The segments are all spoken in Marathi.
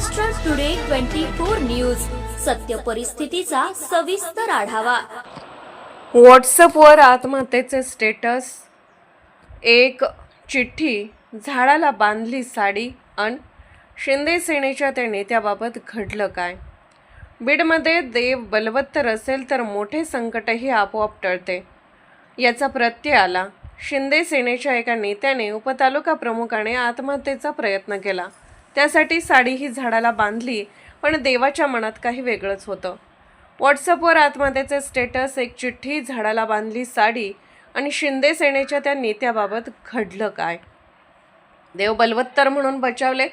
महाराष्ट्र टुडे 24 न्यूज सत्य परिस्थितीचा सविस्तर आढावा। व्हॉट्सअपवर आत्महत्येचे स्टेटस, एक चिठ्ठी, झाडाला बांधली साडी अन शिंदे सेनेच्या त्या नेत्याबाबत घडलं काय? बीडमध्ये देव बलवत्तर असेल तर मोठे संकटही आपोआप टळते, याचा प्रत्यय आला। शिंदे सेनेच्या एका नेत्याने उपतालुका प्रमुखाने आत्महत्येचा प्रयत्न केला। त्यासाठी साडीही झाडाला बांधली, पण देवाच्या मनात काही वेगळंच होतं। व्हॉट्सअपवर आत्महत्येचे स्टेटस, एक चिठ्ठी, झाडाला बांधली साडी आणि शिंदे सेनेच्या त्या नेत्याबाबत घडलं काय? देव बलवत्तर म्हणून बचावले।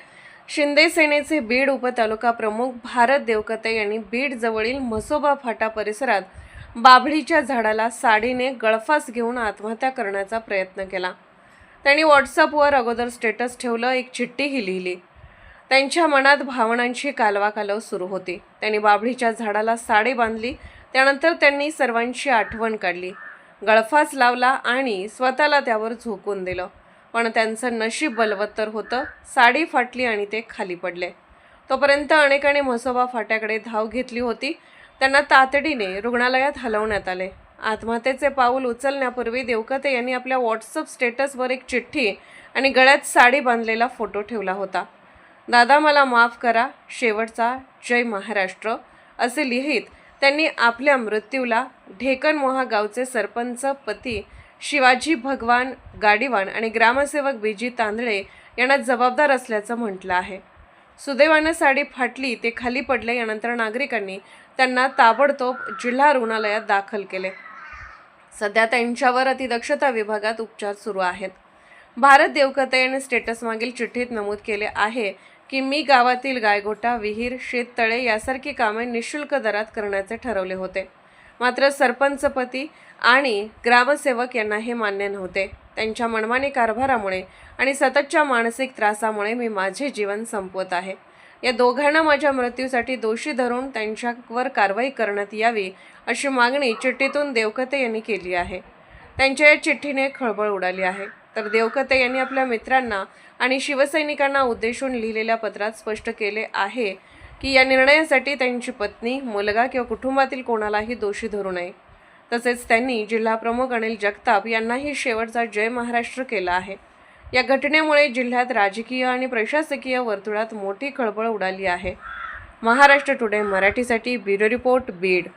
शिंदे सेनेचे बीड उपतालुका प्रमुख भारत देवकते यांनी बीड जवळील म्हसोबा फाटा परिसरात बाभळीच्या झाडाला साडीने गळफास घेऊन आत्महत्या करण्याचा प्रयत्न केला। त्यांनी व्हॉट्सअपवर अगोदर स्टेटस ठेवलं, एक चिठ्ठीही लिहिली। त्यांच्या मनात भावनांची कालवाकालव सुरू होती। त्यांनी बाभळीच्या झाडाला साडी बांधली, त्यानंतर त्यांनी सर्वांची आठवण काढली, गळफास लावला आणि स्वतःला त्यावर झोकून दिलं। पण त्यांचं नशीब बलवत्तर होतं, साडी फाटली आणि ते खाली पडले। तोपर्यंत अनेकांनी म्हसोबा फाट्याकडे धाव घेतली होती। त्यांना तातडीने रुग्णालयात हलवण्यात आले। आत्महत्येचे पाऊल उचलण्यापूर्वी देवकते यांनी आपल्या व्हॉट्सअप स्टेटसवर एक चिठ्ठी आणि गळ्यात साडी बांधलेला फोटो ठेवला होता। दादा मला माफ करा, शेवटचा जय महाराष्ट्र असे लिहित त्यांनी आपल्या मृत्यूला ढेकनमोहा गावचे सरपंच पती शिवाजी भगवान गाडीवान आणि ग्रामसेवक बीजी तांदळे यांना जबाबदार असल्याचं म्हटलं आहे। सुदैवानं साडी फाटली, ते खाली पडले। यानंतर नागरिकांनी त्यांना ताबडतोब जिल्हा रुग्णालयात दाखल केले। सध्या त्यांच्यावर अतिदक्षता विभागात उपचार सुरू आहेत। भारत देवकते यांनी स्टेटस मागील चिठ्ठीत नमूद केले आहे की मी गावातील गायगोटा, विहीर, शेततळे यासारखी कामे निशुल्क दरात करण्याचे ठरवले होते, मात्र सरपंचपती आणि ग्रामसेवक यांना हे मान्य नव्हते। त्यांच्या मनमानी कारभारामुळे आणि सततच्या मानसिक त्रासामुळे मी माझे जीवन संपवत आहे। या दोघांना माझ्या मृत्यूसाठी दोषी धरून त्यांच्यावर कारवाई करण्यात यावी अशी मागणी चिठ्ठीतून देवकते यांनी केली आहे। त्यांच्या या चिठ्ठीने खळबळ उडाली आहे। तर देवकते यांनी आपल्या मित्रांना आणि शिवसैनिकांना उद्देशून लिहिलेल्या पत्रात स्पष्ट केले आहे की या निर्णयासाठी त्यांची पत्नी, मुलगा किंवा कुटुंबातील कोणालाही दोषी धरू नये। तसेच त्यांनी जिल्हा प्रमुख अनिल जगताप यांनाही शेवटचा जय महाराष्ट्र केला आहे। या घटनेमुळे जिल्ह्यात राजकीय आणि प्रशासकीय वर्तुळात मोठी खळबळ उडाली आहे। महाराष्ट्र टुडे मराठीसाठी ब्युरो रिपोर्ट, बीड।